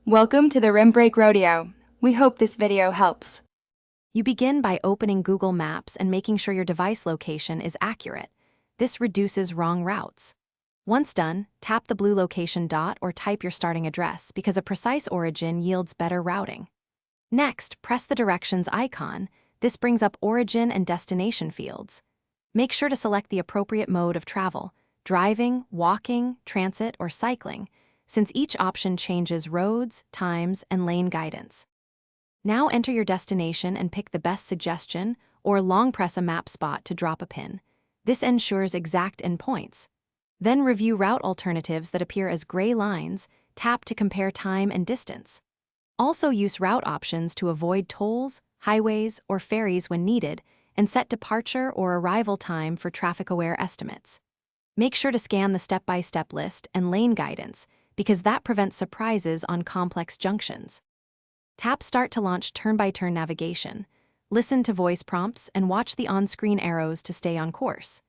Welcome to the Rim Break Rodeo. We hope this video helps. You begin by opening Google Maps and making sure your device location is accurate. This reduces wrong routes. Once done, tap the blue location dot or type your starting address because a precise origin yields better routing. Next, press the directions icon. This brings up origin and destination fields. Make sure to select the appropriate mode of travel: driving, walking, transit, or cycling, since each option changes roads, times, and lane guidance. Now enter your destination and pick the best suggestion, or long press a map spot to drop a pin. This ensures exact endpoints. Then review route alternatives that appear as gray lines. Tap to compare time and distance. Also use route options to avoid tolls, highways, or ferries when needed, and set departure or arrival time for traffic-aware estimates. Make sure to scan the step-by-step list and lane guidance, because that prevents surprises on complex junctions. Tap Start to launch turn-by-turn navigation. Listen to voice prompts and watch the on-screen arrows to stay on course.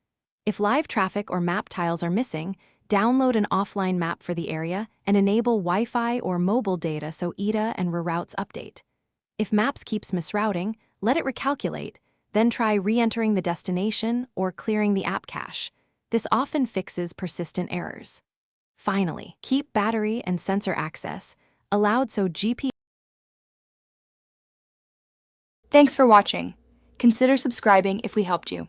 If live traffic or map tiles are missing, download an offline map for the area and enable Wi-Fi or mobile data so ETA and reroutes update. If Maps keeps misrouting, let it recalculate, then try re-entering the destination or clearing the app cache. This often fixes persistent errors. Finally, keep battery and sensor access allowed so GPS. Thanks for watching. Consider subscribing if we helped you.